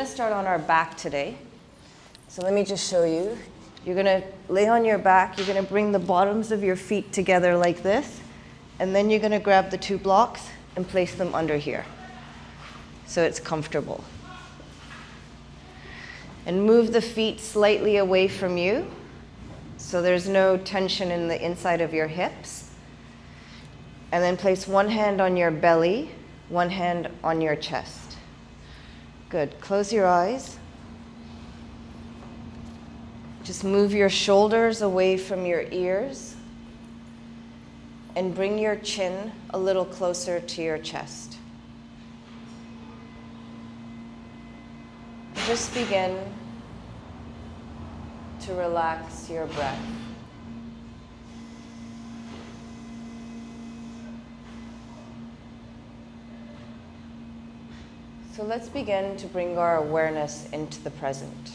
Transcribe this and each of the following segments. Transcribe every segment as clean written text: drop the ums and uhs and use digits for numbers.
We're going to start on our back today. So let me just show you. You're going to lay on your back. You're going to bring the bottoms of your feet together like this. And then you're going to grab the two blocks and place them under here so it's comfortable. And move the feet slightly away from you so there's no tension in the inside of your hips. And then place one hand on your belly, one hand on your chest. Good. Close your eyes. Just move your shoulders away from your ears and bring your chin a little closer to your chest. Just begin to relax your breath. So let's begin to bring our awareness into the present.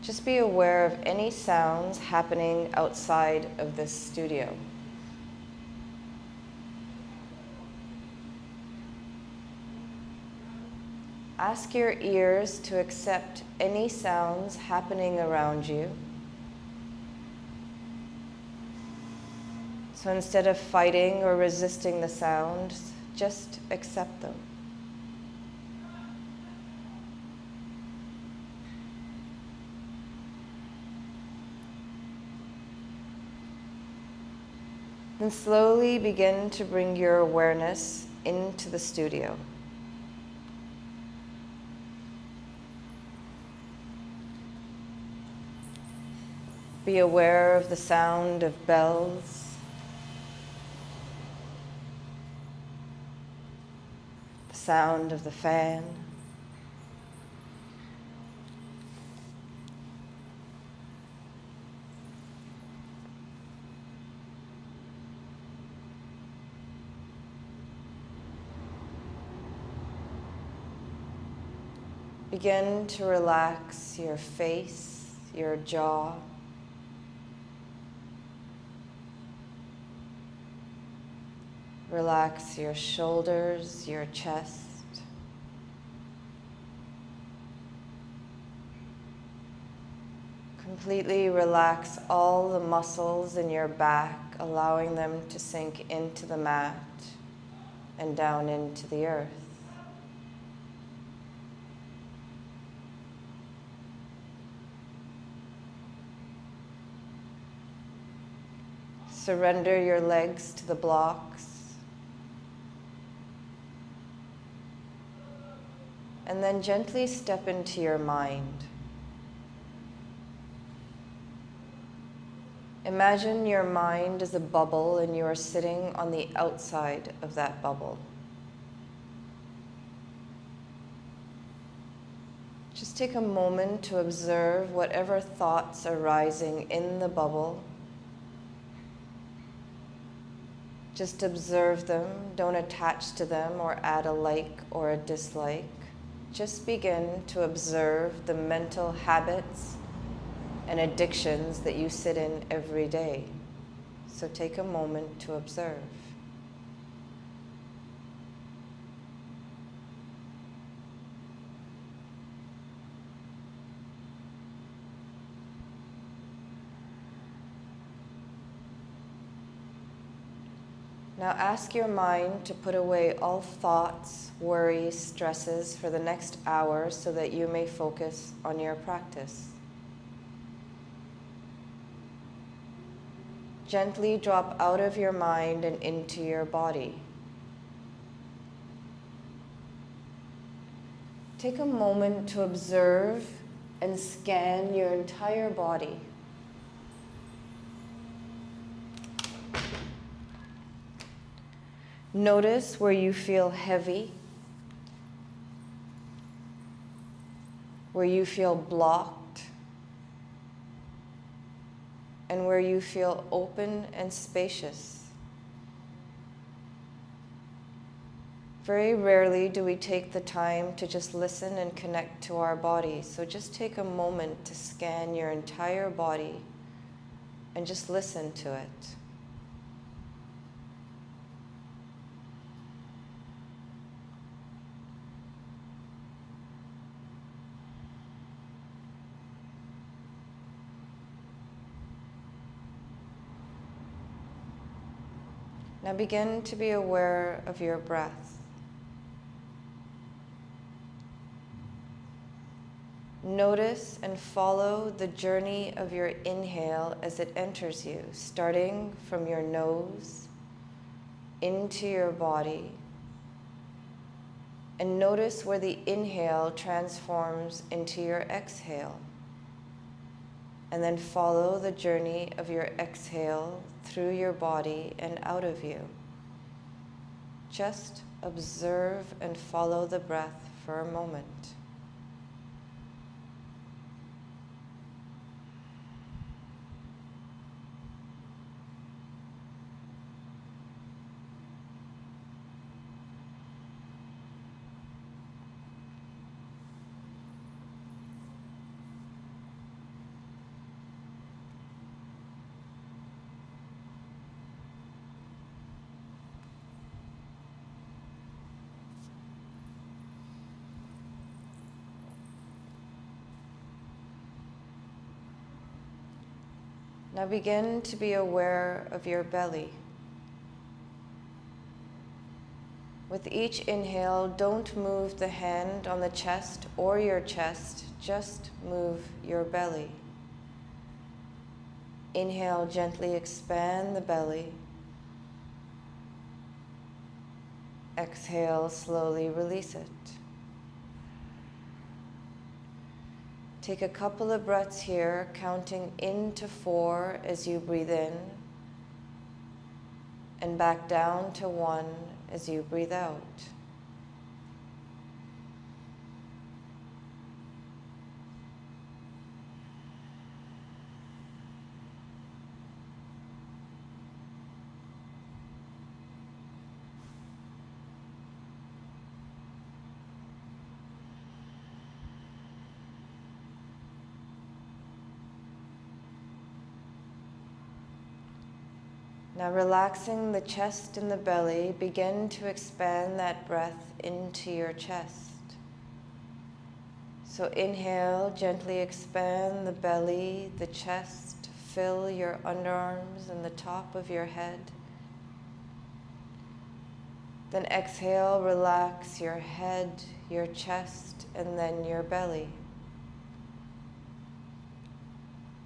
Just be aware of any sounds happening outside of this studio. Ask your ears to accept any sounds happening around you. So instead of fighting or resisting the sounds, just accept them. Then slowly begin to bring your awareness into the studio. Be aware of the sound of bells, the sound of the fan, begin to relax your face, your jaw. Relax your shoulders, your chest. Completely relax all the muscles in your back, allowing them to sink into the mat and down into the earth. Surrender your legs to the blocks. And then gently step into your mind. Imagine your mind is a bubble and you are sitting on the outside of that bubble. Just take a moment to observe whatever thoughts are rising in the bubble. Just observe them, don't attach to them or add a like or a dislike. Just begin to observe the mental habits and addictions that you sit in every day. So take a moment to observe. Now ask your mind to put away all thoughts, worries, stresses for the next hour so that you may focus on your practice. Gently drop out of your mind and into your body. Take a moment to observe and scan your entire body. Notice where you feel heavy, where you feel blocked, and where you feel open and spacious. Very rarely do we take the time to just listen and connect to our body. So just take a moment to scan your entire body and just listen to it. Now begin to be aware of your breath. Notice and follow the journey of your inhale as it enters you, starting from your nose into your body. And notice where the inhale transforms into your exhale. And then follow the journey of your exhale through your body and out of you. Just observe and follow the breath for a moment. Now begin to be aware of your belly. With each inhale, don't move the hand on the chest or your chest, just move your belly. Inhale, gently expand the belly. Exhale, slowly release it. Take a couple of breaths here, counting into 4 as you breathe in, and back down to 1 as you breathe out. Now relaxing the chest and the belly, begin to expand that breath into your chest. So inhale, gently expand the belly, the chest, fill your underarms and the top of your head. Then exhale, relax your head, your chest, and then your belly.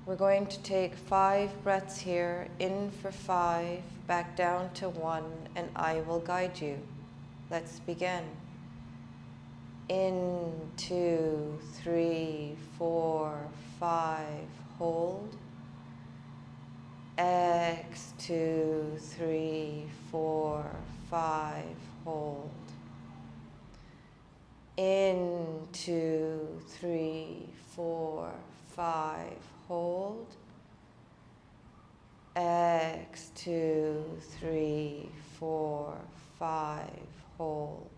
We're going to take 5 breaths here, in for 5, back down to 1, and I will guide you. Let's begin. In, 2, 3, 4, 5, hold. X, 2, 3, 4, 5, hold. In, 2, 3, 4, 5, hold. X, 2, 3, 4, 5, hold.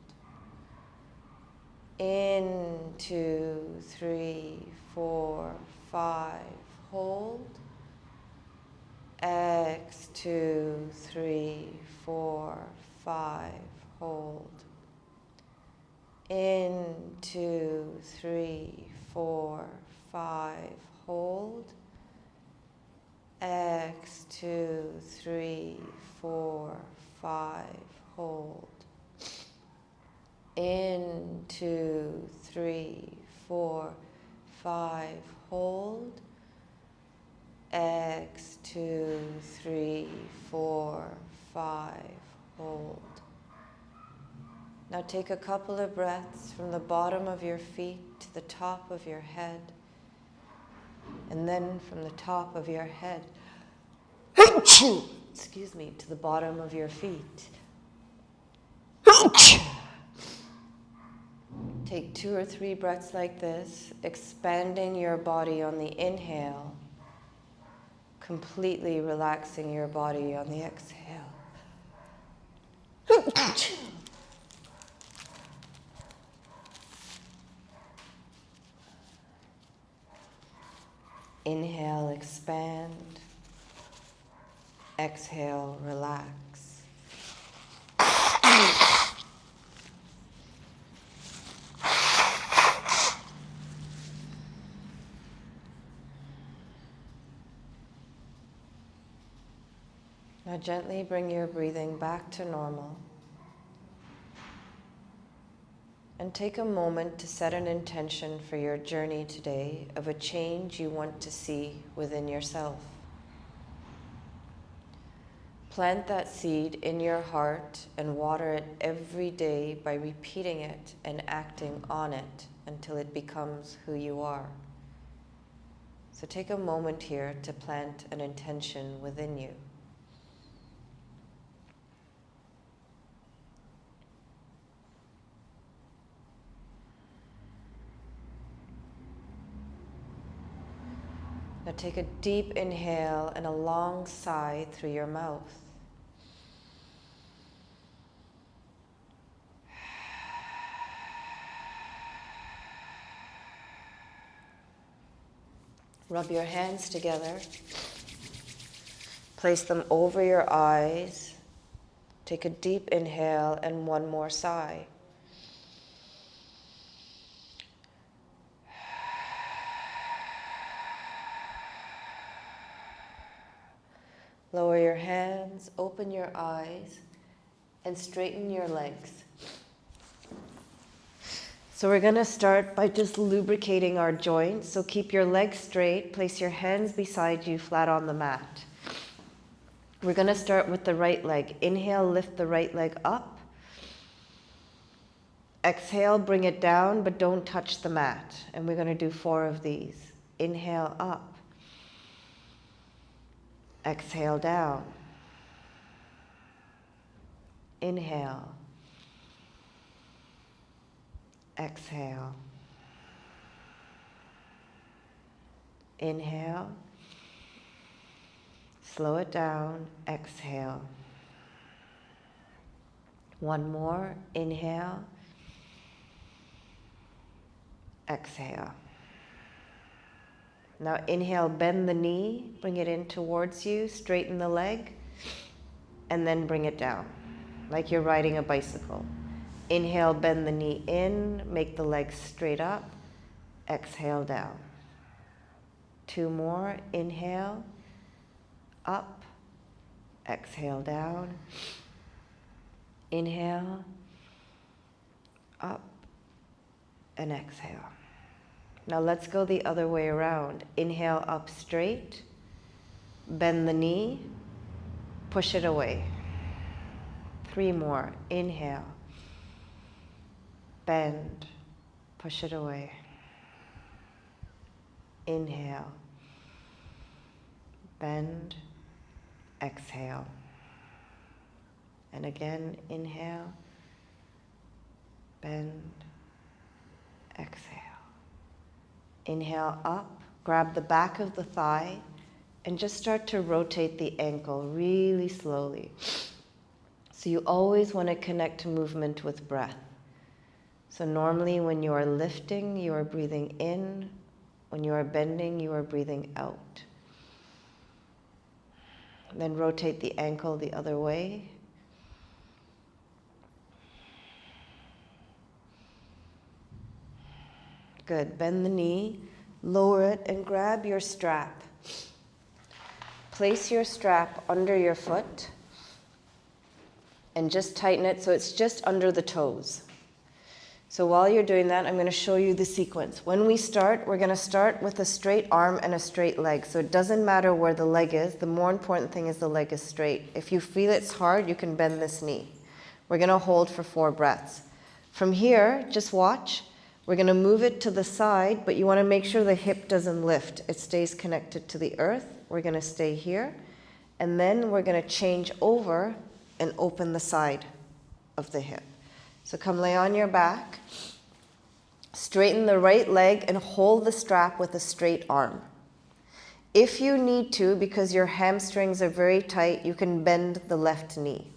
In, 2, 3, 4, 5, hold. X, 2, 3, 4, 5, hold. In, 2, 3, 4, 5, hold. X, 2, 3, 4, 5, hold. In, 2, 3, 4, 5, hold. X, 2, 3, 4, 5, hold. Now take a couple of breaths from the bottom of your feet to the top of your head, and then from the top of your head, excuse me, to the bottom of your feet. Take 2 or 3 breaths like this, expanding your body on the inhale, completely relaxing your body on the exhale. Inhale, expand. Exhale, relax. Now gently bring your breathing back to normal. And take a moment to set an intention for your journey today of a change you want to see within yourself. Plant that seed in your heart and water it every day by repeating it and acting on it until it becomes who you are. So take a moment here to plant an intention within you. Now take a deep inhale and a long sigh through your mouth. Rub your hands together. Place them over your eyes. Take a deep inhale and one more sigh. Lower your hands, open your eyes, and straighten your legs. So we're going to start by just lubricating our joints. So keep your legs straight, place your hands beside you flat on the mat. We're going to start with the right leg. Inhale, lift the right leg up. Exhale, bring it down, but don't touch the mat. And we're going to do 4 of these. Inhale, up. Exhale, down. Inhale. Exhale. Inhale. Slow it down. Exhale. One more. Inhale. Exhale. Now inhale, bend the knee, bring it in towards you, straighten the leg, and then bring it down, like you're riding a bicycle. Inhale, bend the knee in, make the leg straight up, exhale, down. 2 more, inhale, up, exhale, down. Inhale, up, and exhale. Now let's go the other way around. Inhale up straight, bend the knee, push it away. 3 more. Inhale, bend, push it away. Inhale, bend, exhale. And again, inhale, bend, exhale. Inhale up, grab the back of the thigh, and just start to rotate the ankle really slowly. So you always want to connect movement with breath. So normally when you are lifting, you are breathing in. When you are bending, you are breathing out. Then rotate the ankle the other way. Good. Bend the knee, lower it, and grab your strap. Place your strap under your foot and just tighten it so it's just under the toes. So while you're doing that, I'm going to show you the sequence. When we start, we're going to start with a straight arm and a straight leg. So it doesn't matter where the leg is. The more important thing is the leg is straight. If you feel it's hard, you can bend this knee. We're going to hold for 4 breaths. From here, just watch. We're going to move it to the side, but you want to make sure the hip doesn't lift. It stays connected to the earth. We're going to stay here. And then we're going to change over and open the side of the hip. So come lay on your back. Straighten the right leg and hold the strap with a straight arm. If you need to, because your hamstrings are very tight, you can bend the left knee.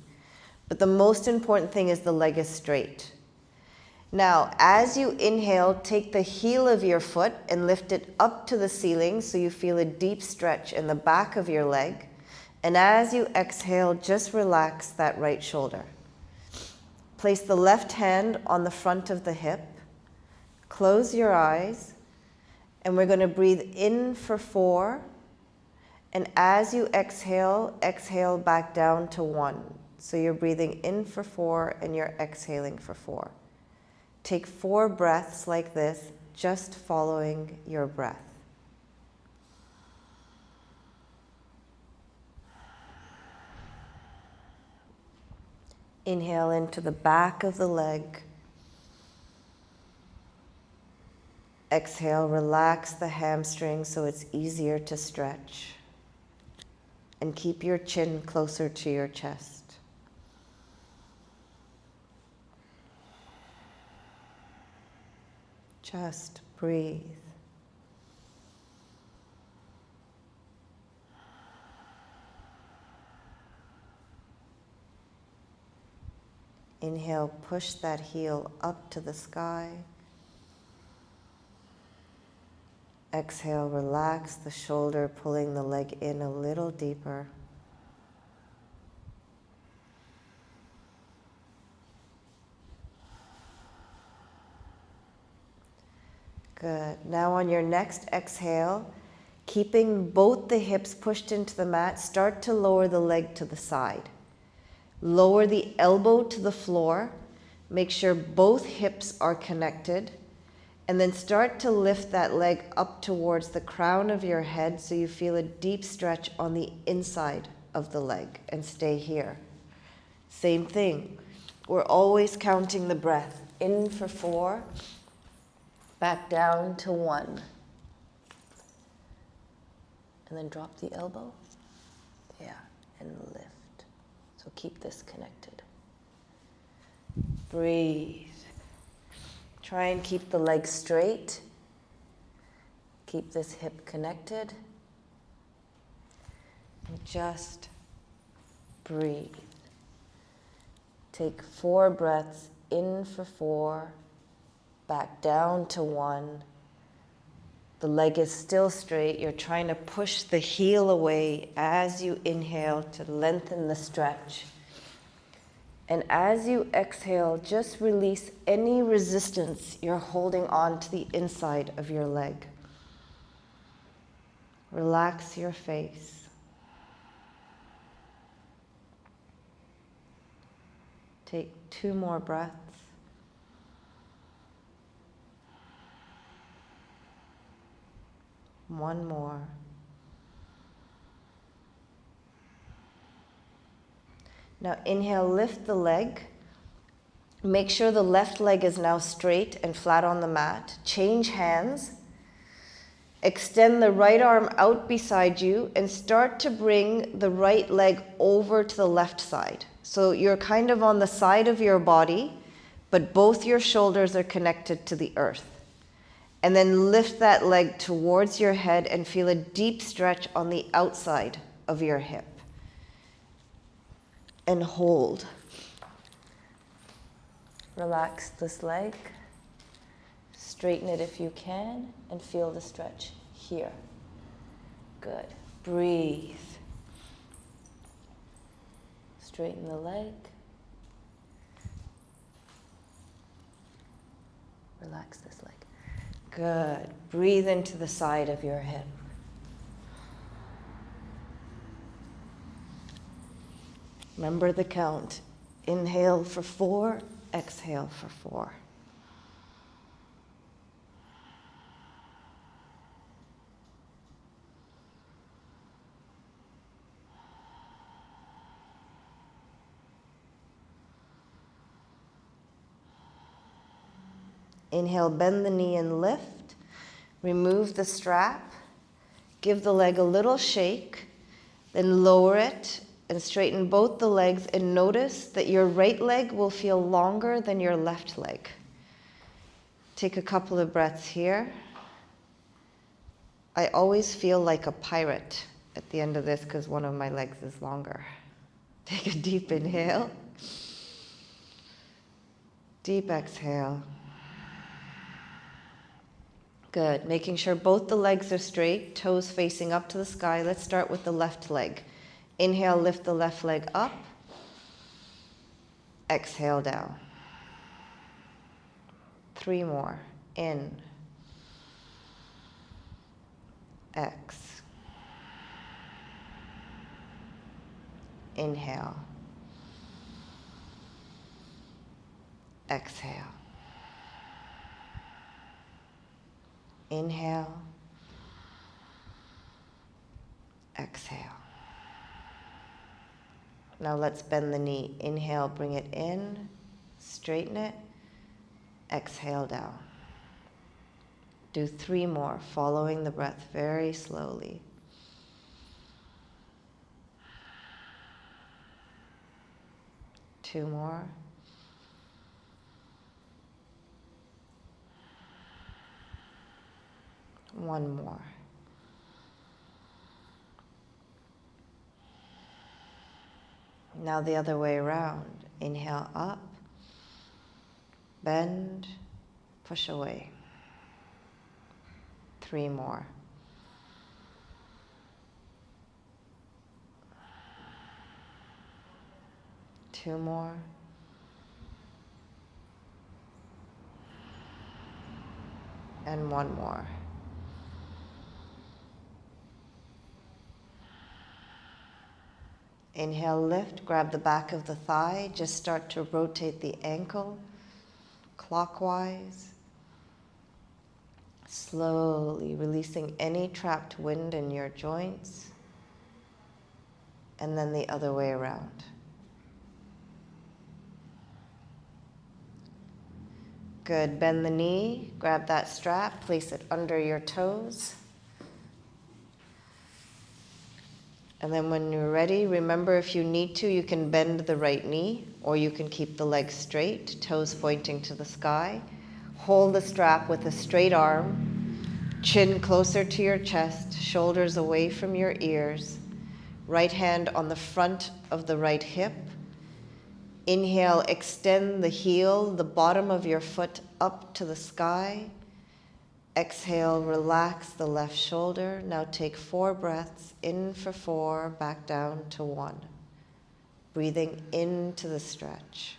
But the most important thing is the leg is straight. Now, as you inhale, take the heel of your foot and lift it up to the ceiling so you feel a deep stretch in the back of your leg. And as you exhale, just relax that right shoulder. Place the left hand on the front of the hip. Close your eyes. And we're going to breathe in for 4 And as you exhale, exhale back down to 1. So you're breathing in for 4 and you're exhaling for 4. Take 4 breaths like this, just following your breath. Inhale into the back of the leg. Exhale, relax the hamstrings so it's easier to stretch. And keep your chin closer to your chest. Just breathe. Inhale, push that heel up to the sky. Exhale, relax the shoulder, pulling the leg in a little deeper. Good. Now on your next exhale, keeping both the hips pushed into the mat, start to lower the leg to the side. Lower the elbow to the floor. Make sure both hips are connected. And then start to lift that leg up towards the crown of your head so you feel a deep stretch on the inside of the leg, and stay here. Same thing. We're always counting the breath. In for 4, back down to 1. And then drop the elbow. Yeah, and lift. So keep this connected. Breathe. Try and keep the leg straight. Keep this hip connected. And just breathe. Take 4 breaths in for 4, back down to 1. The leg is still straight. You're trying to push the heel away as you inhale to lengthen the stretch. And as you exhale, just release any resistance you're holding on to the inside of your leg. Relax your face. Take 2 more breaths. One more. Now inhale, lift the leg. Make sure the left leg is now straight and flat on the mat. Change hands. Extend the right arm out beside you and start to bring the right leg over to the left side. So you're kind of on the side of your body, but both your shoulders are connected to the earth. And then lift that leg towards your head and feel a deep stretch on the outside of your hip. And hold. Relax this leg. Straighten it if you can, and feel the stretch here. Good. Breathe. Straighten the leg. Relax this leg. Good. Breathe into the side of your hip. Remember the count. Inhale for 4, exhale for 4. Inhale, bend the knee and lift. Remove the strap. Give the leg a little shake. Then lower it and straighten both the legs, and notice that your right leg will feel longer than your left leg. Take a couple of breaths here. I always feel like a pirate at the end of this because one of my legs is longer. Take a deep inhale. Deep exhale. Good. Making sure both the legs are straight, toes facing up to the sky. Let's start with the left leg. Inhale, lift the left leg up. Exhale down. 3 more. In. X. Inhale. Exhale. Inhale. Exhale. Now let's bend the knee. Inhale, bring it in, straighten it. Exhale down. Do 3 more, following the breath very slowly. Two more. One more. Now the other way around. Inhale up, bend, push away. 3 more. Two more. And 1 more. Inhale, lift, grab the back of the thigh, just start to rotate the ankle clockwise, slowly releasing any trapped wind in your joints, and then the other way around. Good, bend the knee, grab that strap, place it under your toes. And then when you're ready, remember if you need to, you can bend the right knee, or you can keep the legs straight, toes pointing to the sky. Hold the strap with a straight arm, chin closer to your chest, shoulders away from your ears, right hand on the front of the right hip. Inhale, extend the heel, the bottom of your foot up to the sky. Exhale, relax the left shoulder. Now take 4 breaths, in for 4, back down to 1. Breathing into the stretch.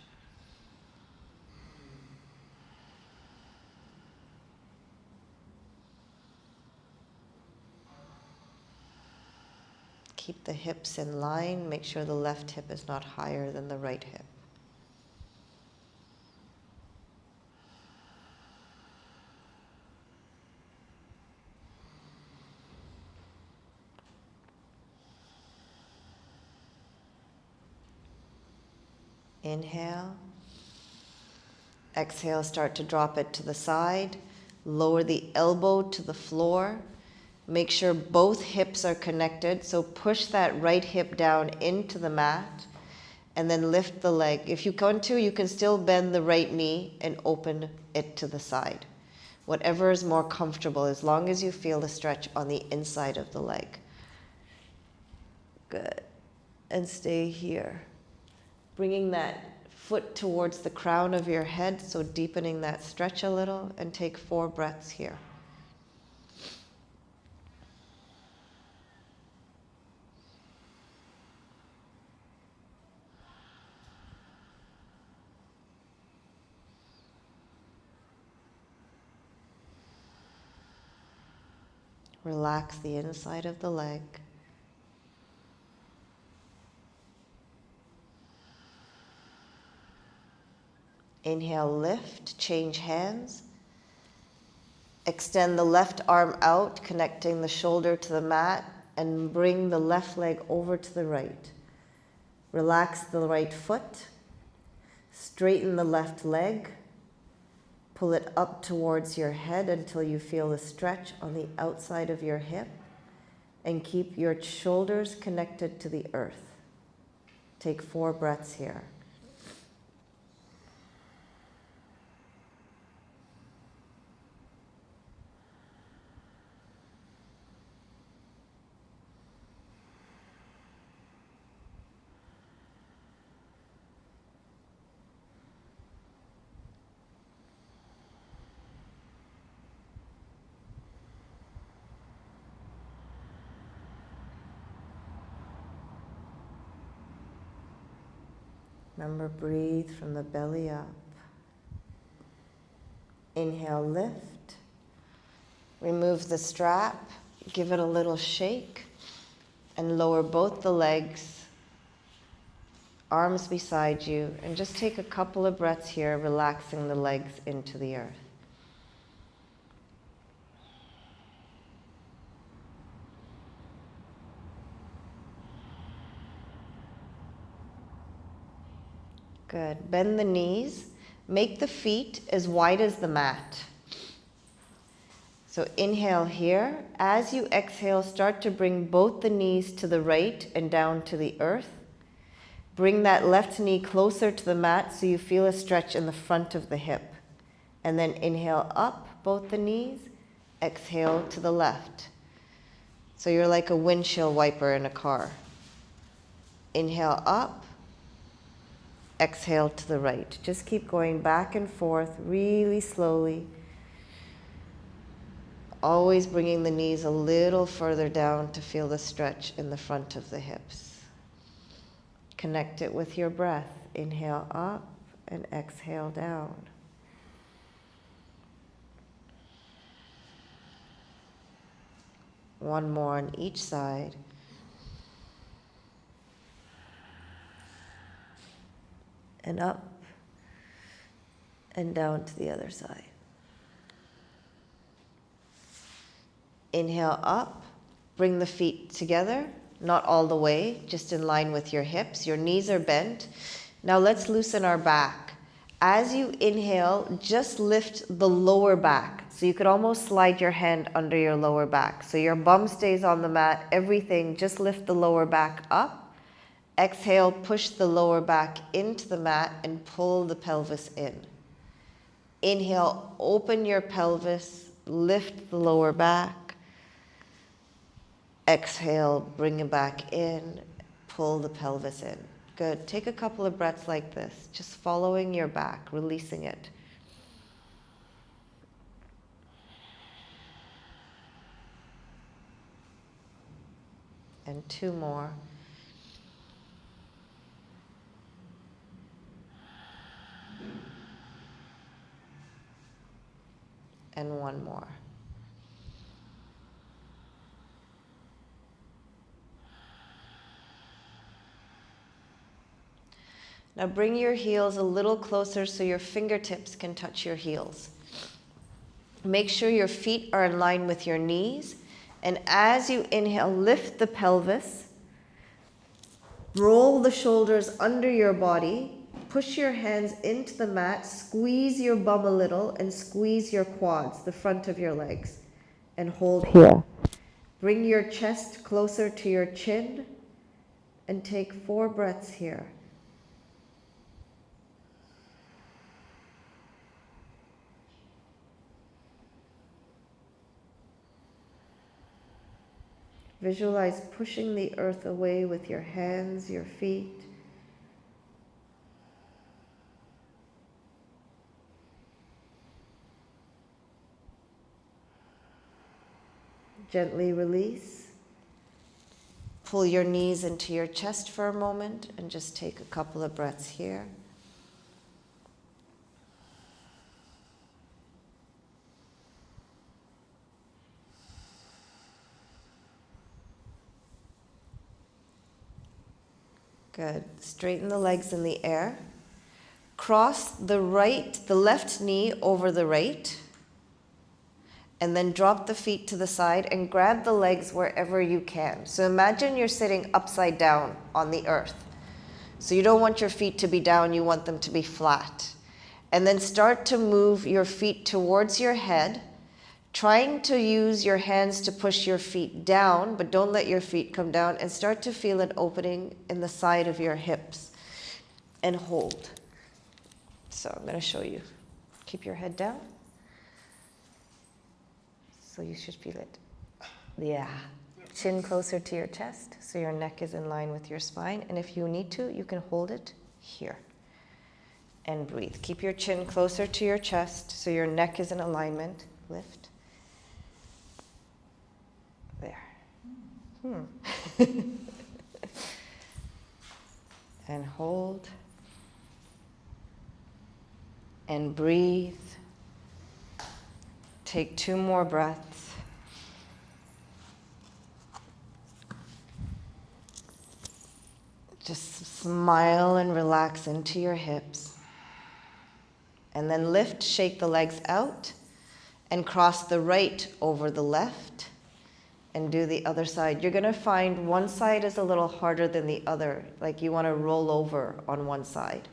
Keep the hips in line. Make sure the left hip is not higher than the right hip. Inhale. Exhale, start to drop it to the side. Lower the elbow to the floor. Make sure both hips are connected. So push that right hip down into the mat and then lift the leg. If you want to, you can still bend the right knee and open it to the side. Whatever is more comfortable, as long as you feel the stretch on the inside of the leg. Good. And stay here. Bringing that foot towards the crown of your head, so deepening that stretch a little, and take 4 breaths here. Relax the inside of the leg. Inhale, lift, change hands. Extend the left arm out, connecting the shoulder to the mat, and bring the left leg over to the right. Relax the right foot. Straighten the left leg. Pull it up towards your head until you feel the stretch on the outside of your hip, and keep your shoulders connected to the earth. Take 4 breaths here. Remember, breathe from the belly up. Inhale, lift. Remove the strap, give it a little shake, and lower both the legs arms beside you, and just take a couple of breaths here, relaxing the legs into the earth. Good. Bend the knees. Make the feet as wide as the mat. So inhale here. As you exhale, start to bring both the knees to the right and down to the earth. Bring that left knee closer to the mat so you feel a stretch in the front of the hip. And then inhale up, both the knees. Exhale to the left. So you're like a windshield wiper in a car. Inhale up. Exhale to the right. Just keep going back and forth really slowly. Always bringing the knees a little further down to feel the stretch in the front of the hips. Connect it with your breath. Inhale up and exhale down. One more on each side. And up and down to the other side. Inhale up, bring the feet together, not all the way, just in line with your hips. Your knees are bent. Now let's loosen our back. As you inhale, just lift the lower back. So you could almost slide your hand under your lower back. So your bum stays on the mat, everything, just lift the lower back up. Exhale, push the lower back into the mat and pull the pelvis in. Inhale, open your pelvis, lift the lower back. Exhale, bring it back in, pull the pelvis in. Good. Take a couple of breaths like this, just following your back, releasing it. And two more. And one more. Now bring your heels a little closer so your fingertips can touch your heels. Make sure your feet are in line with your knees. And as you inhale, lift the pelvis. Roll the shoulders under your body. Push your hands into the mat. Squeeze your bum a little and squeeze your quads, the front of your legs. And hold here. Bring your chest closer to your chin and take 4 breaths here. Visualize pushing the earth away with your hands, your feet. Gently release. Pull your knees into your chest for a moment and just take a couple of breaths here. Good. Straighten the legs in the air. Cross the left knee over the right. And then drop the feet to the side and grab the legs wherever you can. So imagine you're sitting upside down on the earth. So you don't want your feet to be down, you want them to be flat. And then start to move your feet towards your head, trying to use your hands to push your feet down, but don't let your feet come down, and start to feel an opening in the side of your hips. And hold. So I'm going to show you. Keep your head down. So you should feel it. Yeah. Chin closer to your chest, so your neck is in line with your spine. And if you need to, you can hold it here. And breathe. Keep your chin closer to your chest, so your neck is in alignment. Lift. There. And hold. And breathe. Take 2 more breaths. Just Smile and relax into your hips. And then lift, shake the legs out, and cross the right over the left, and do the other side. You're gonna find one side is a little harder than the other, like you wanna roll over on one side.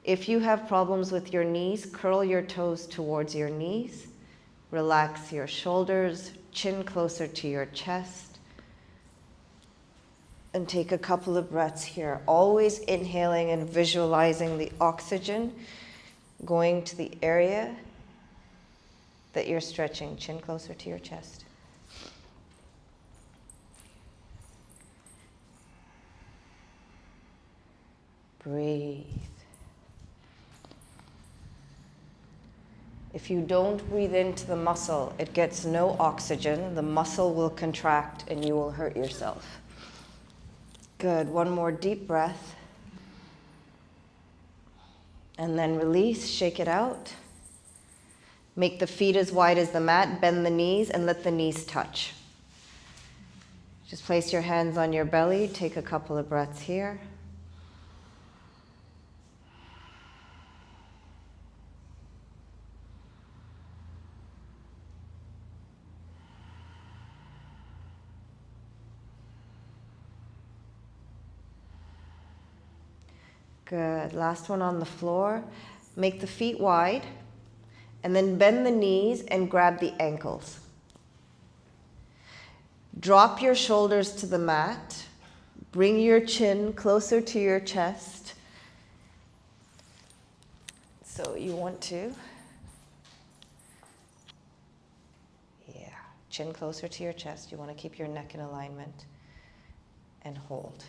If you have problems with your knees, curl your toes towards your knees, relax your shoulders, chin closer to your chest, and take a couple of breaths here. Always inhaling and visualizing the oxygen going to the area that you're stretching, chin closer to your chest. Breathe. If you don't breathe into the muscle, it gets no oxygen, the muscle will contract and you will hurt yourself. Good, one more deep breath. And then release, shake it out. Make the feet as wide as the mat, bend the knees, and let the knees touch. Just place your hands on your belly, take a couple of breaths here. Good, last one on the floor. Make the feet wide, and then bend the knees and grab the ankles. Drop your shoulders to the mat. Bring your chin closer to your chest. So you want to, chin closer to your chest. You want to keep your neck in alignment and hold.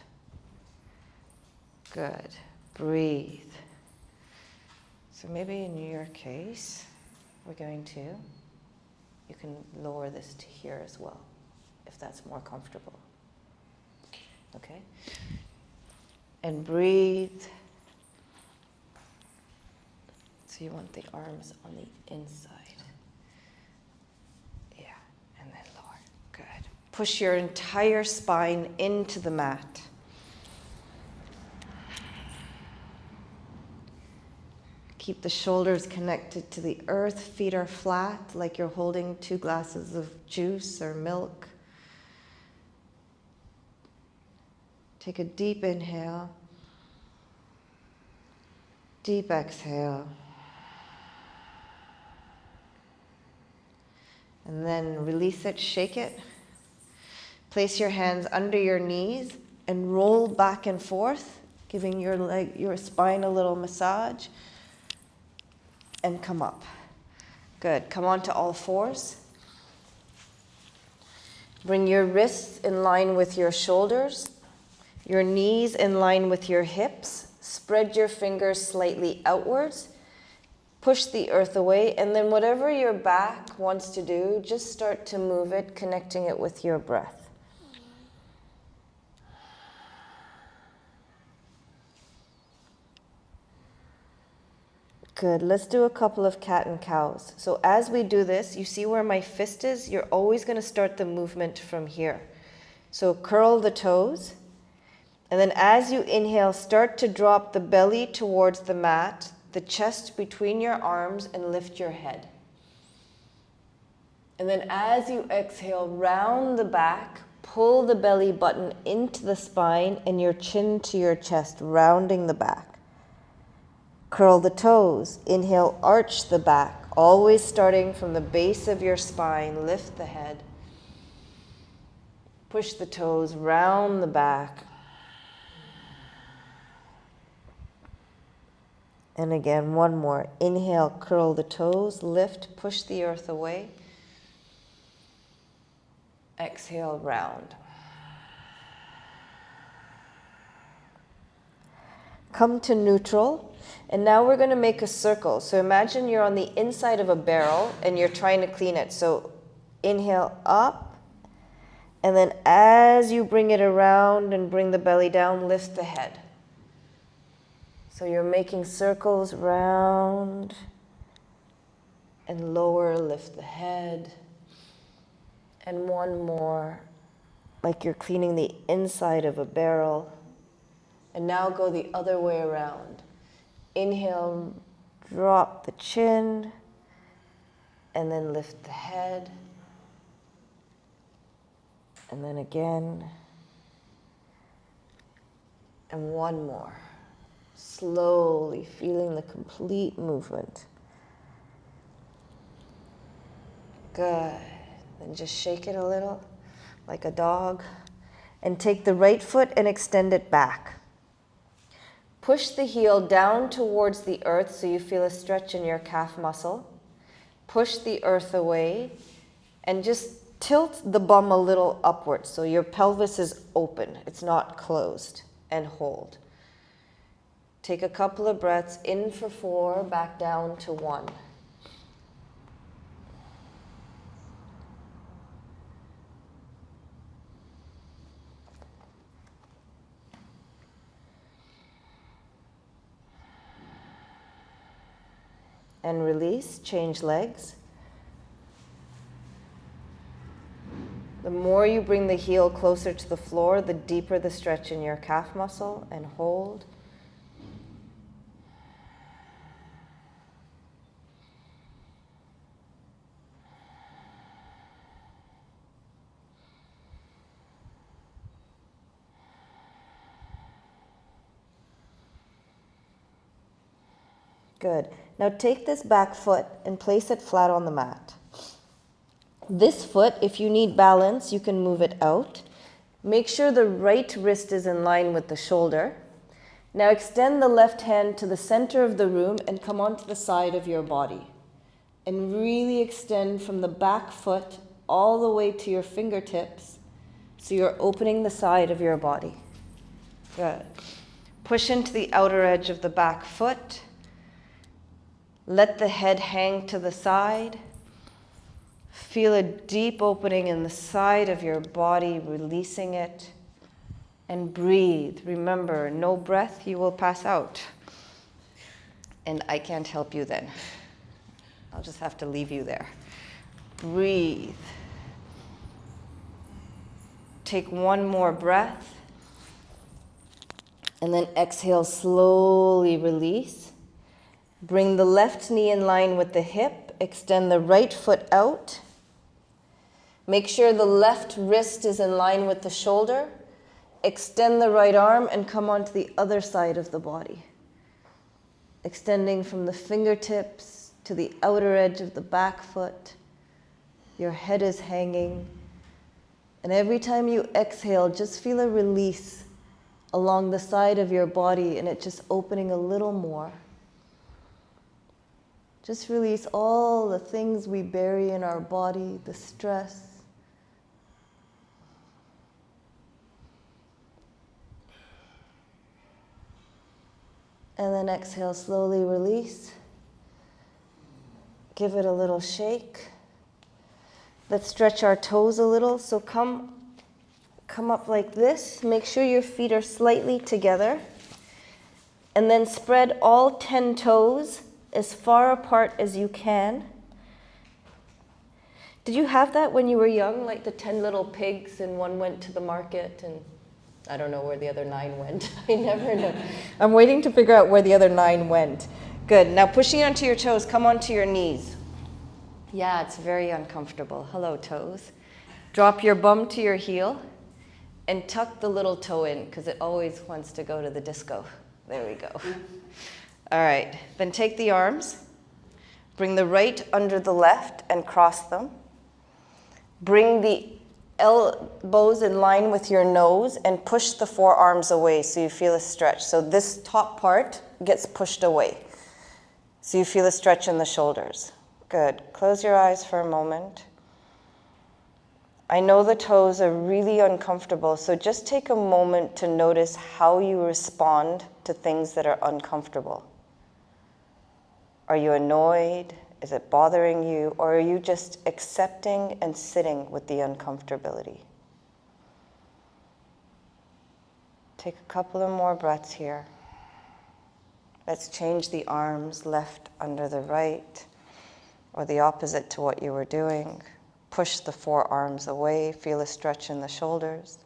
Good. Breathe. So maybe in your case, we're going to, you can lower this to here as well, if that's more comfortable. Okay? And breathe. So you want the arms on the inside. Yeah, and then lower. Good. Push your entire spine into the mat. Keep the shoulders connected to the earth. Feet are flat, like you're holding 2 glasses of juice or milk. Take a deep inhale. Deep exhale. And then release it, shake it. Place your hands under your knees and roll back and forth, giving your spine a little massage. And come up. Good. Come on to all fours. Bring your wrists in line with your shoulders, your knees in line with your hips. Spread your fingers slightly outwards. Push the earth away, and then whatever your back wants to do, just start to move it, connecting it with your breath. Good. Let's do a couple of cat and cows. So as we do this, you see where my fist is? You're always going to start the movement from here. So curl the toes. And then as you inhale, start to drop the belly towards the mat, the chest between your arms, and lift your head. And then as you exhale, round the back, pull the belly button into the spine and your chin to your chest, rounding the back. Curl the toes. Inhale, arch the back, always starting from the base of your spine. Lift the head. Push the toes, round the back. And again, one more. Inhale, curl the toes, lift, push the earth away. Exhale, round. Come to neutral. And now we're going to make a circle. So imagine you're on the inside of a barrel and you're trying to clean it. So inhale up. And then as you bring it around and bring the belly down, lift the head. So you're making circles round and lower, lift the head. And one more, like you're cleaning the inside of a barrel. And now go the other way around. Inhale, drop the chin, and then lift the head. And then again. And one more. Slowly feeling the complete movement. Good. Then just shake it a little, like a dog. And take the right foot and extend it back. Push the heel down towards the earth so you feel a stretch in your calf muscle. Push the earth away and just tilt the bum a little upwards so your pelvis is open, it's not closed, and hold. Take a couple of breaths in for 4, back down to 1. And release, change legs. The more you bring the heel closer to the floor, the deeper the stretch in your calf muscle, and hold. Good. Now take this back foot and place it flat on the mat. This foot, if you need balance, you can move it out. Make sure the right wrist is in line with the shoulder. Now extend the left hand to the center of the room and come onto the side of your body. And really extend from the back foot all the way to your fingertips so you're opening the side of your body. Good. Push into the outer edge of the back foot. Let the head hang to the side. Feel a deep opening in the side of your body, releasing it. And breathe. Remember, no breath, you will pass out. And I can't help you then. I'll just have to leave you there. Breathe. Take one more breath. And then exhale, slowly release. Bring the left knee in line with the hip. Extend the right foot out. Make sure the left wrist is in line with the shoulder. Extend the right arm and come onto the other side of the body. Extending from the fingertips to the outer edge of the back foot. Your head is hanging. And every time you exhale, just feel a release along the side of your body and it just opening a little more. Just release all the things we bury in our body, the stress. And then exhale, slowly release. Give it a little shake. Let's stretch our toes a little. So come up like this. Make sure your feet are slightly together. And then spread all 10 toes as far apart as you can. Did you have that when you were young, like the 10 little pigs and one went to the market and I don't know where the other 9 went. I never know. I'm waiting to figure out where the other 9 went. Good. Now pushing onto your toes, come onto your knees. Yeah, it's very uncomfortable. Hello, toes. Drop your bum to your heel and tuck the little toe in because it always wants to go to the disco. There we go. All right, then take the arms, bring the right under the left and cross them. Bring the elbows in line with your nose and push the forearms away so you feel a stretch. So this top part gets pushed away. So you feel a stretch in the shoulders. Good. Close your eyes for a moment. I know the toes are really uncomfortable, so just take a moment to notice how you respond to things that are uncomfortable. Are you annoyed? Is it bothering you? Or are you just accepting and sitting with the uncomfortability? Take a couple of more breaths here. Let's change the arms, left under the right, or the opposite to what you were doing. Push the forearms away, feel a stretch in the shoulders.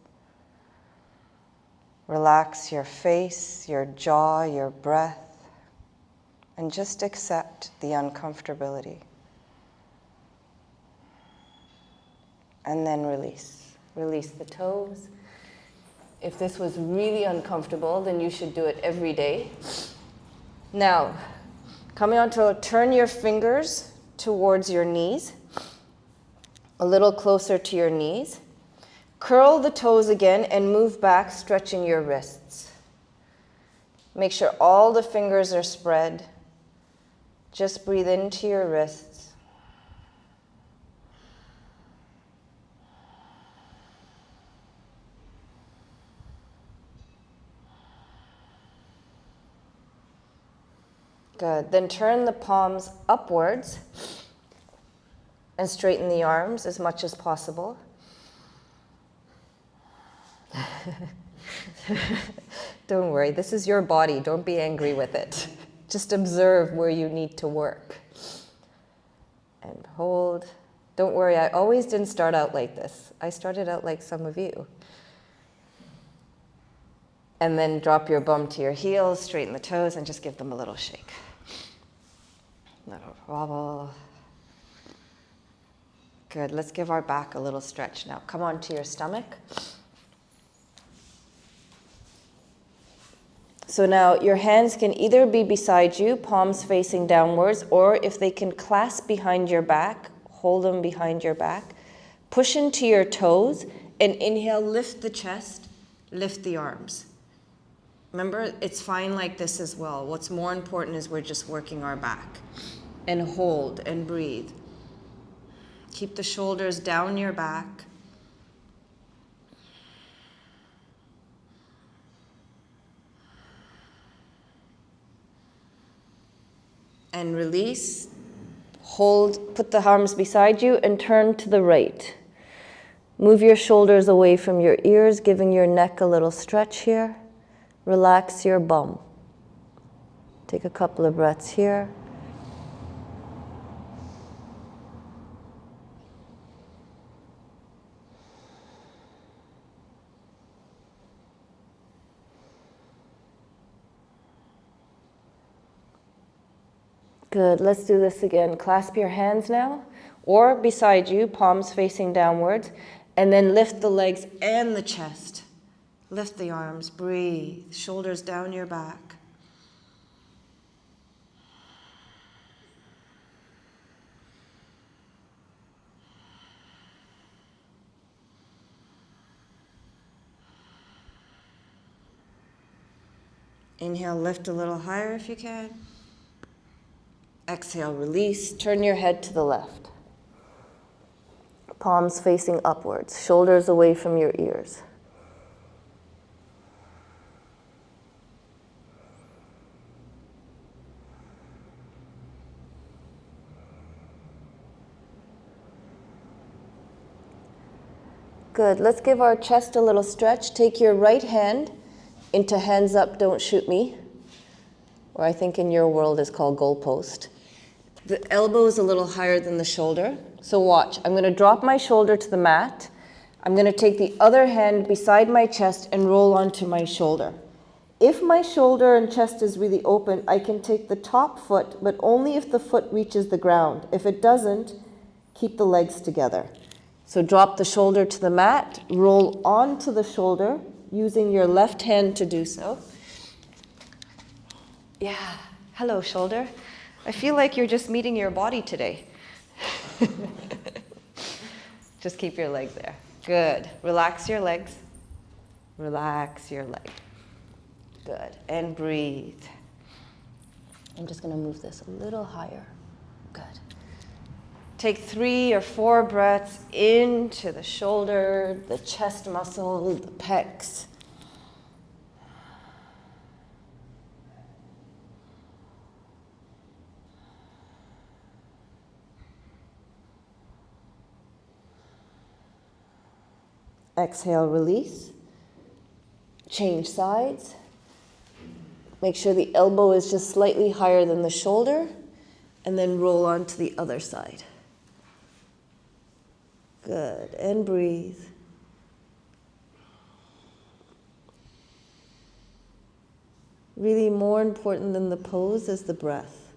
Relax your face, your jaw, your breath, and just accept the uncomfortability. And then release. Release the toes. If this was really uncomfortable, then you should do it every day. Now, coming on to turn your fingers towards your knees, a little closer to your knees. Curl the toes again and move back, stretching your wrists. Make sure all the fingers are spread. Just breathe into your wrists. Good. Then turn the palms upwards and straighten the arms as much as possible. Don't worry, this is your body. Don't be angry with it. Just observe where you need to work. And hold. Don't worry, I always didn't start out like this. I started out like some of you. And then drop your bum to your heels, straighten the toes, and just give them a little shake. Little wobble. Good, let's give our back a little stretch now. Come on to your stomach. So now your hands can either be beside you, palms facing downwards, or if they can clasp behind your back, hold them behind your back. Push into your toes and inhale, lift the chest, lift the arms. Remember, it's fine like this as well. What's more important is we're just working our back. And hold and breathe. Keep the shoulders down your back. And release. Hold, put the arms beside you and turn to the right. Move your shoulders away from your ears, giving your neck a little stretch here. Relax your bum. Take a couple of breaths here. Good, let's do this again. Clasp your hands now, or beside you, palms facing downwards, and then lift the legs and the chest. Lift the arms, breathe, shoulders down your back. Inhale, lift a little higher if you can. Exhale, release. Turn your head to the left. Palms facing upwards, shoulders away from your ears. Good. Let's give our chest a little stretch. Take your right hand into hands up, don't shoot me, or I think in your world is called goalpost. The elbow is a little higher than the shoulder. So watch. I'm going to drop my shoulder to the mat. I'm going to take the other hand beside my chest and roll onto my shoulder. If my shoulder and chest is really open, I can take the top foot, but only if the foot reaches the ground. If it doesn't, keep the legs together. So drop the shoulder to the mat, roll onto the shoulder, using your left hand to do so. Yeah, hello shoulder. I feel like you're just meeting your body today. Just keep your leg there. Good. Relax your legs. Relax your leg. Good. And breathe. I'm just going to move this a little higher. Good. Take 3 or 4 breaths into the shoulder, the chest muscle, the pecs. Exhale, release. Change sides. Make sure the elbow is just slightly higher than the shoulder, and then roll on to the other side. Good, and breathe. Really more important than the pose is the breath.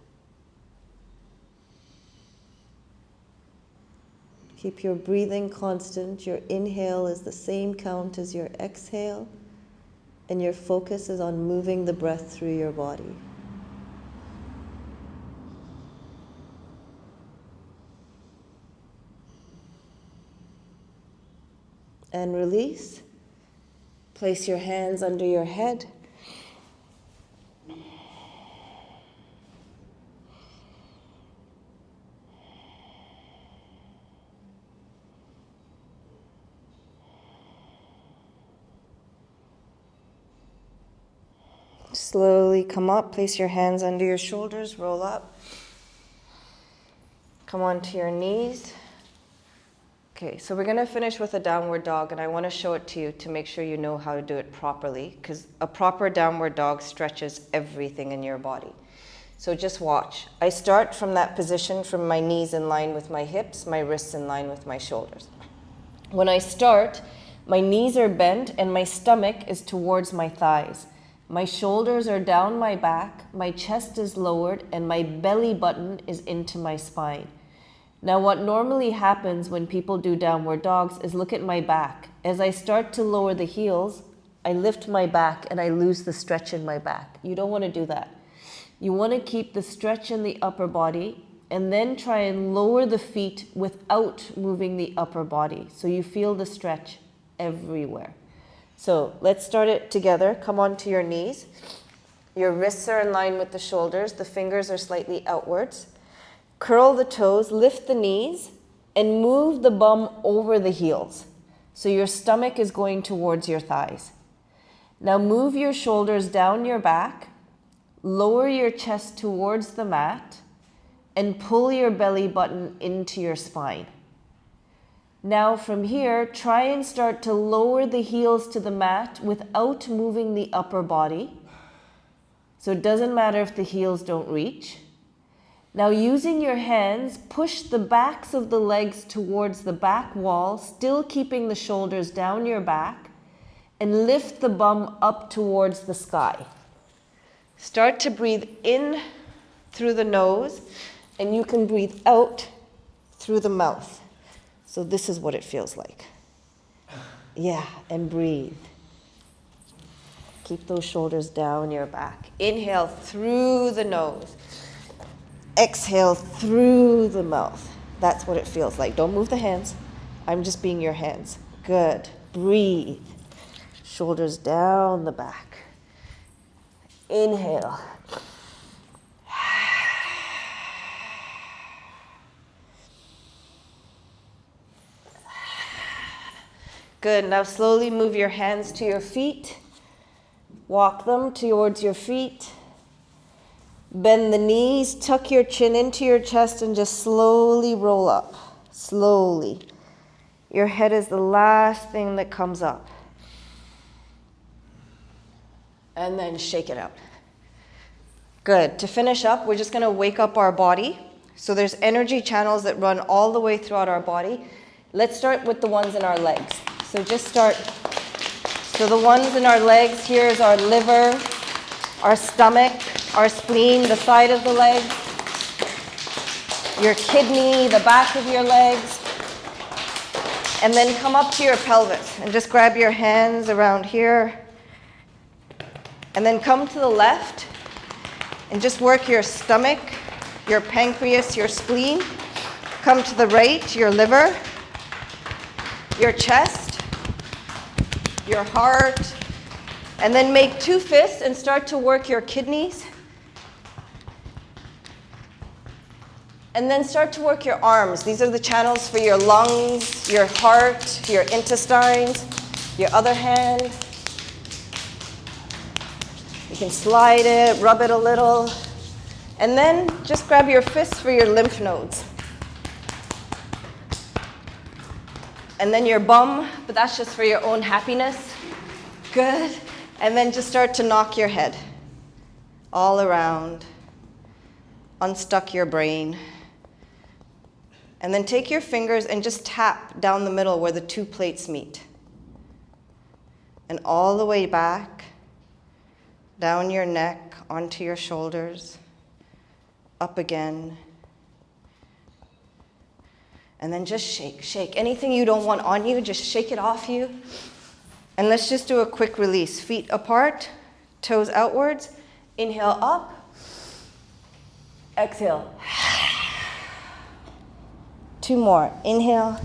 Keep your breathing constant. Your inhale is the same count as your exhale, and your focus is on moving the breath through your body. And release. Place your hands under your head. Slowly come up, place your hands under your shoulders, roll up. Come onto your knees. Okay, so we're gonna finish with a downward dog, and I wanna show it to you to make sure you know how to do it properly, because a proper downward dog stretches everything in your body. So just watch. I start from that position, from my knees in line with my hips, my wrists in line with my shoulders. When I start, my knees are bent and my stomach is towards my thighs. My shoulders are down my back, my chest is lowered, and my belly button is into my spine. Now, what normally happens when people do downward dogs is look at my back. As I start to lower the heels, I lift my back and I lose the stretch in my back. You don't want to do that. You want to keep the stretch in the upper body and then try and lower the feet without moving the upper body. So you feel the stretch everywhere. So let's start it together. Come onto your knees. Your wrists are in line with the shoulders. The fingers are slightly outwards. Curl the toes, lift the knees, and move the bum over the heels. So your stomach is going towards your thighs. Now move your shoulders down your back, lower your chest towards the mat, and pull your belly button into your spine. Now from here, try and start to lower the heels to the mat without moving the upper body. So it doesn't matter if the heels don't reach. Now using your hands, push the backs of the legs towards the back wall, still keeping the shoulders down your back, and lift the bum up towards the sky. Start to breathe in through the nose, and you can breathe out through the mouth. So this is what it feels like. Yeah, and breathe. Keep those shoulders down your back. Inhale through the nose. Exhale through the mouth. That's what it feels like. Don't move the hands. I'm just being your hands. Good. Breathe. Shoulders down the back. Inhale. Good. Now slowly move your hands to your feet. Walk them towards your feet. Bend the knees, tuck your chin into your chest, and just slowly roll up. Slowly. Your head is the last thing that comes up. And then shake it out. Good. To finish up, we're just going to wake up our body. So there's energy channels that run all the way throughout our body. Let's start with the ones in our legs. So just start. So the ones in our legs, here's our liver, our stomach, our spleen, the side of the leg, your kidney, the back of your legs, and then come up to your pelvis and just grab your hands around here, and then come to the left and just work your stomach, your pancreas, your spleen. Come to the right, your liver, your chest, your heart, and then make two fists and start to work your kidneys. And then start to work your arms. These are the channels for your lungs, your heart, your intestines, your other hand. You can slide it, rub it a little, and then just grab your fists for your lymph nodes. And then your bum, but that's just for your own happiness. Good. And then just start to knock your head all around. Unstuck your brain. And then take your fingers and just tap down the middle where the two plates meet. And all the way back, down your neck, onto your shoulders, up again. And then just shake, shake. Anything you don't want on you, just shake it off you. And let's just do a quick release. Feet apart, toes outwards. Inhale up. Exhale. 2 more. Inhale.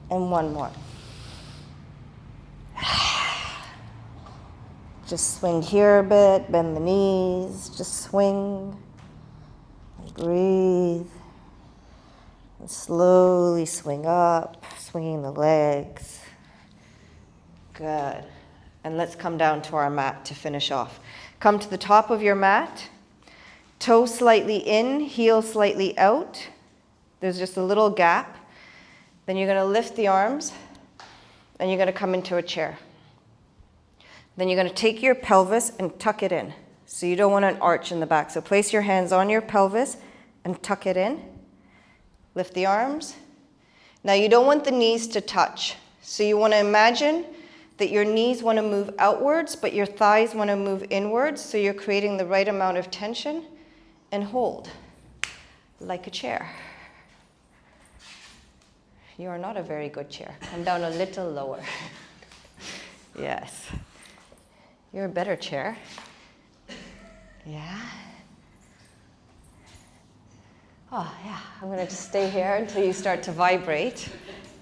And 1 more. Just swing here a bit, bend the knees, just swing. Breathe. And slowly swing up, swinging the legs. Good. And let's come down to our mat to finish off. Come to the top of your mat. Toe slightly in, heel slightly out. There's just a little gap. Then you're going to lift the arms, and you're going to come into a chair. Then you're going to take your pelvis and tuck it in. So you don't want an arch in the back. So place your hands on your pelvis and tuck it in. Lift the arms. Now you don't want the knees to touch. So you want to imagine that your knees want to move outwards, but your thighs want to move inwards. So you're creating the right amount of tension, and hold like a chair. You are not a very good chair. Come down a little lower. Yes. You're a better chair. Yeah. Oh, yeah. I'm going to just stay here until you start to vibrate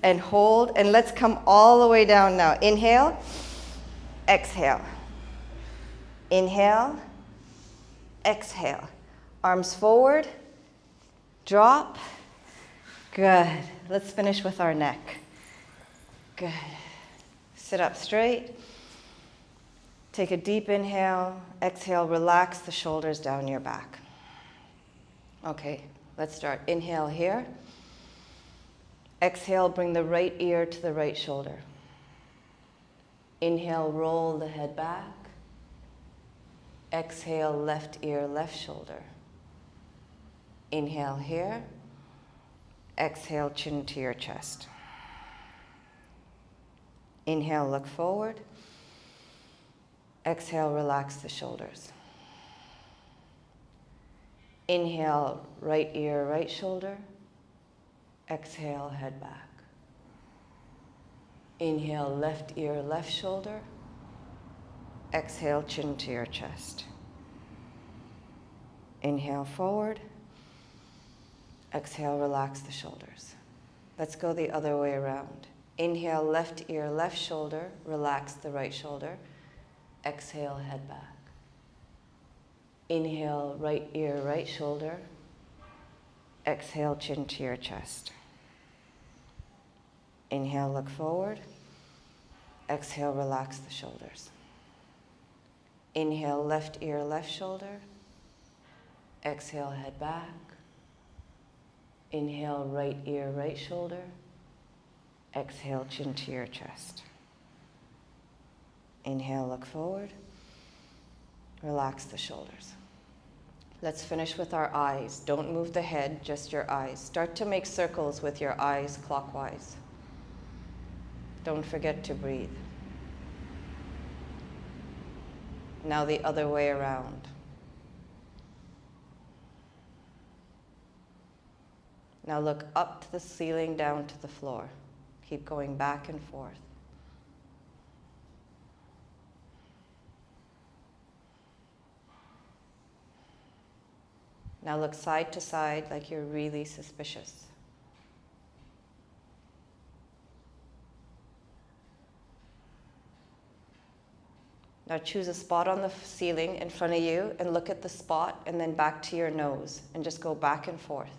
and hold. And let's come all the way down now. Inhale. Exhale. Inhale. Exhale. Arms forward. Drop. Good. Let's finish with our neck. Good. Sit up straight. Take a deep inhale. Exhale. Relax the shoulders down your back. Okay. Let's start. Inhale here. Exhale, bring the right ear to the right shoulder. Inhale, roll the head back. Exhale, left ear, left shoulder. Inhale here. Exhale, chin to your chest. Inhale, look forward. Exhale, relax the shoulders. Inhale, right ear, right shoulder. Exhale, head back. Inhale, left ear, left shoulder. Exhale, chin to your chest. Inhale, forward. Exhale, relax the shoulders. Let's go the other way around. Inhale, left ear, left shoulder. Relax the right shoulder. Exhale, head back. Inhale, right ear, right shoulder. Exhale, chin to your chest. Inhale, look forward. Exhale, relax the shoulders. Inhale, left ear, left shoulder. Exhale, head back. Inhale, right ear, right shoulder. Exhale, chin to your chest. Inhale, look forward. Relax the shoulders. Let's finish with our eyes. Don't move the head, just your eyes. Start to make circles with your eyes clockwise. Don't forget to breathe. Now the other way around. Now look up to the ceiling, down to the floor. Keep going back and forth. Now look side to side like you're really suspicious. Now choose a spot on the ceiling in front of you and look at the spot and then back to your nose and just go back and forth.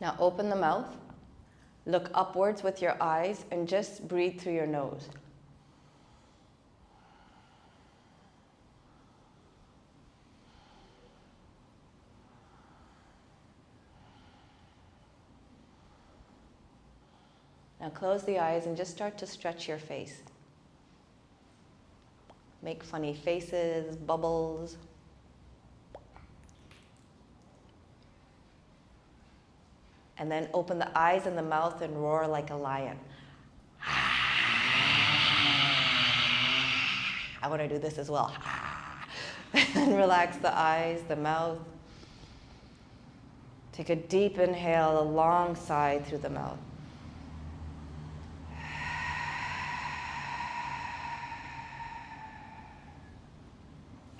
Now open the mouth, look upwards with your eyes and just breathe through your nose. Now close the eyes and just start to stretch your face. Make funny faces, bubbles. And then open the eyes and the mouth and roar like a lion. I want to do this as well. And relax the eyes, the mouth. Take a deep inhale, a long sigh through the mouth.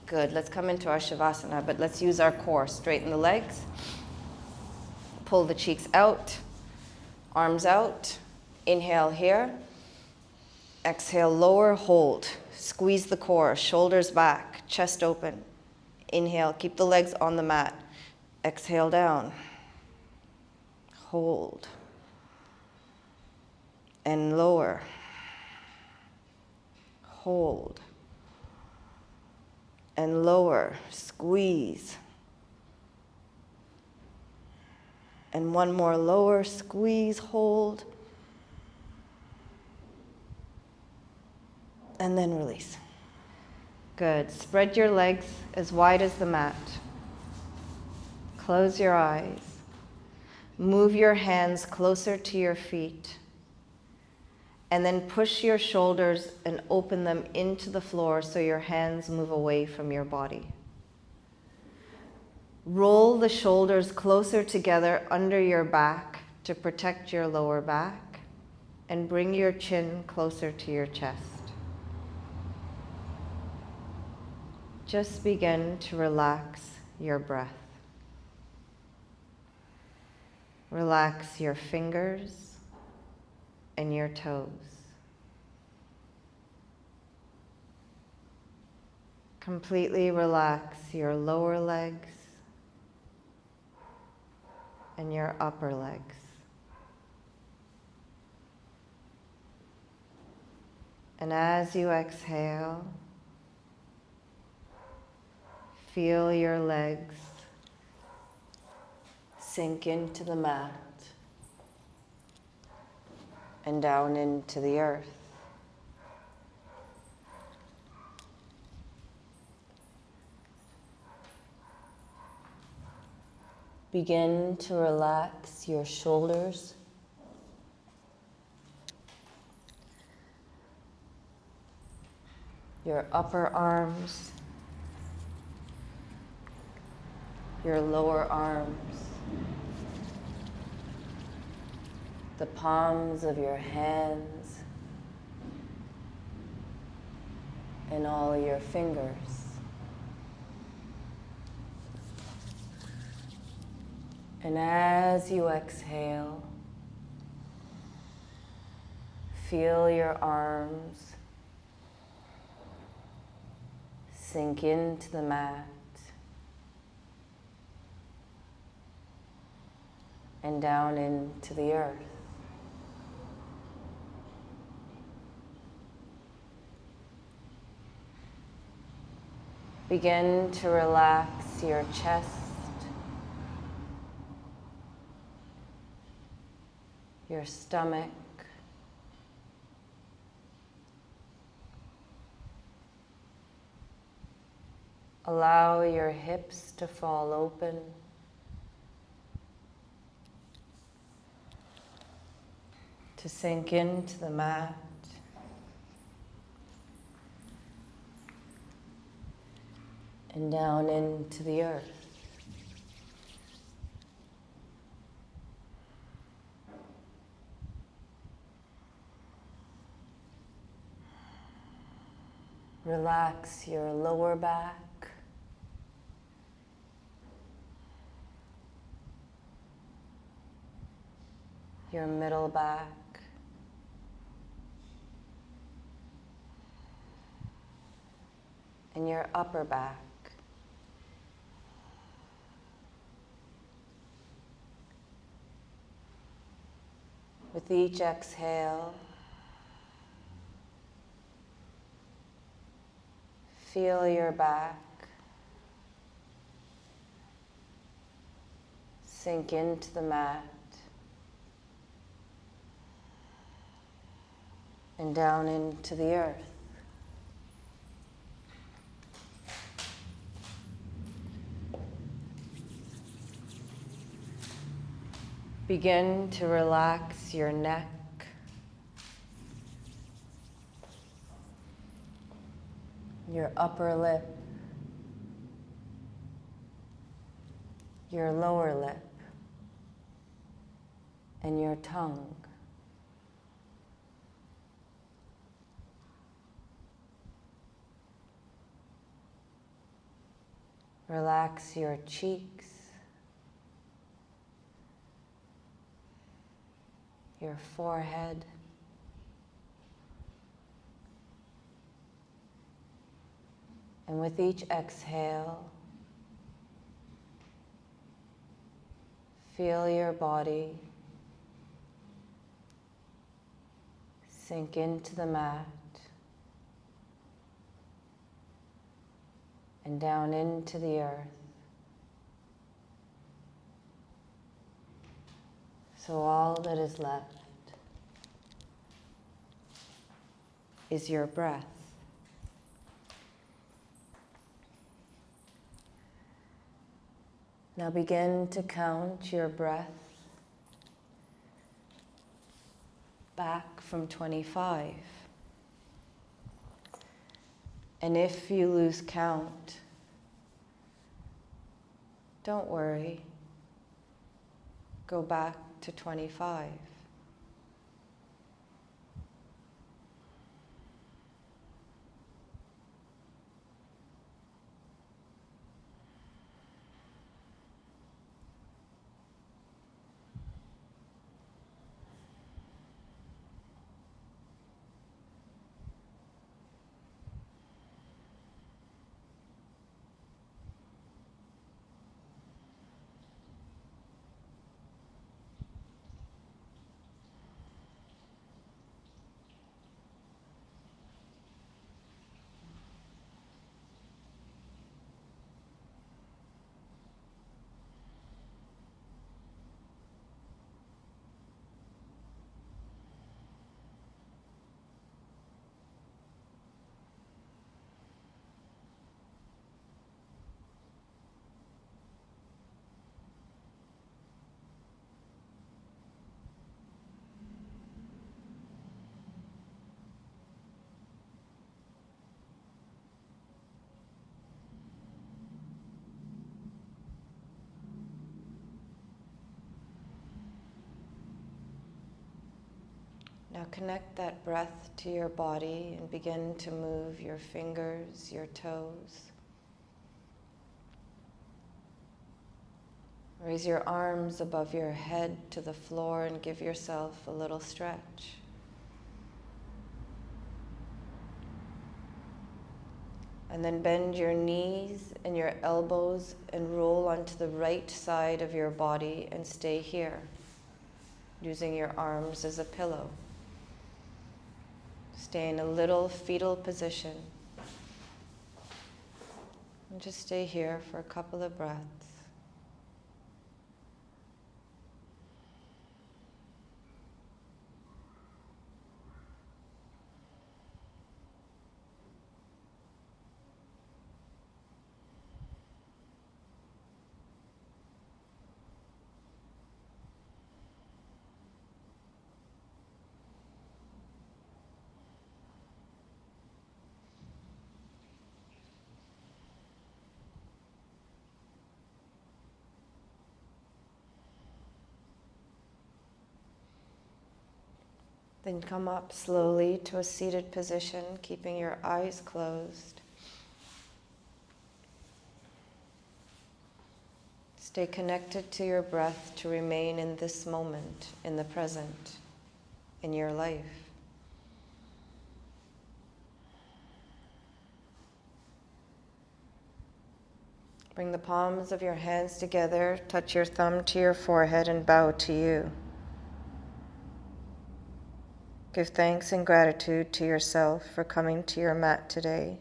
Good, let's come into our Shavasana, but let's use our core. Straighten the legs. Pull the cheeks out, arms out. Inhale here. Exhale, lower, hold. Squeeze the core, shoulders back, chest open. Inhale, keep the legs on the mat. Exhale down. Hold. And lower. Hold. And lower. Squeeze. And one more, lower, squeeze, hold. And then release. Good. Spread your legs as wide as the mat. Close your eyes. Move your hands closer to your feet. And then push your shoulders and open them into the floor so your hands move away from your body. Roll the shoulders closer together under your back to protect your lower back, and bring your chin closer to your chest. Just begin to relax your breath. Relax your fingers and your toes. Completely relax your lower legs and your upper legs. And as you exhale, feel your legs sink into the mat and down into the earth. Begin to relax your shoulders, your upper arms, your lower arms, the palms of your hands, and all your fingers. And as you exhale, feel your arms sink into the mat and down into the earth. Begin to relax your chest, your stomach, allow your hips to fall open, to sink into the mat, and down into the earth. Relax your lower back, your middle back, and your upper back. With each exhale, feel your back sink into the mat and down into the earth. Begin to relax your neck, your upper lip, your lower lip, and your tongue. Relax your cheeks, your forehead, and with each exhale, feel your body sink into the mat and down into the earth. So all that is left is your breath. Now begin to count your breath back from 25. And if you lose count, don't worry. Go back to 25. Now connect that breath to your body and begin to move your fingers, your toes. Raise your arms above your head to the floor and give yourself a little stretch. And then bend your knees and your elbows and roll onto the right side of your body and stay here, using your arms as a pillow. Stay in a little fetal position. And just stay here for a couple of breaths. Then come up slowly to a seated position, keeping your eyes closed. Stay connected to your breath to remain in this moment, in the present, in your life. Bring the palms of your hands together, touch your thumb to your forehead, and bow to you. Give thanks and gratitude to yourself for coming to your mat today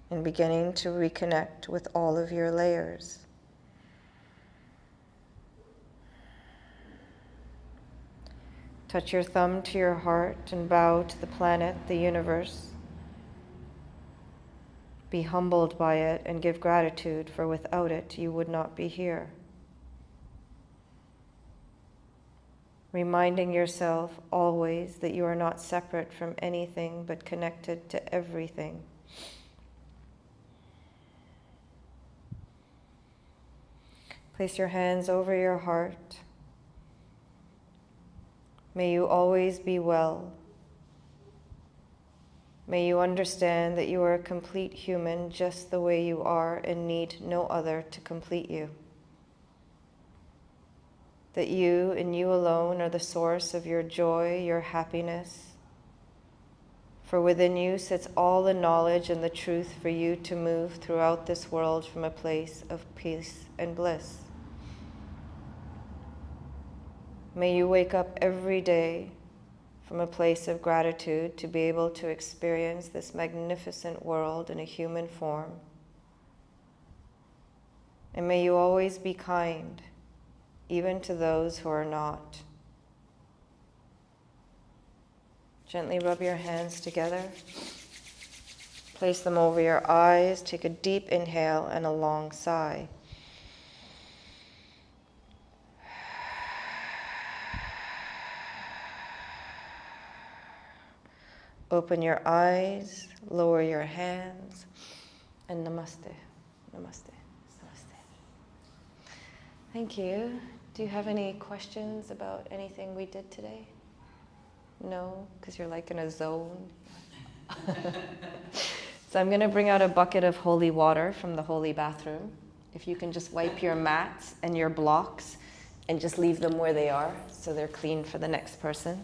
and beginning to reconnect with all of your layers. Touch your thumb to your heart and bow to the planet, the universe. Be humbled by it and give gratitude, for without it you would not be here. reminding yourself always that you are not separate from anything but connected to everything. Place your hands over your heart. May you always be well. May you understand that you are a complete human just the way you are and need no other to complete you. That you and you alone are the source of your joy, your happiness. For within you sits all the knowledge and the truth for you to move throughout this world from a place of peace and bliss. May you wake up every day from a place of gratitude to be able to experience this magnificent world in a human form. And may you always be kind, even to those who are not. Gently rub your hands together. Place them over your eyes. Take a deep inhale and a long sigh. Open your eyes, lower your hands, and namaste. Namaste. Namaste. Thank you. Do you have any questions about anything we did today? No? Because you're like in a zone. So I'm going to bring out a bucket of holy water from the holy bathroom. If you can just wipe your mats and your blocks and just leave them where they are so they're clean for the next person.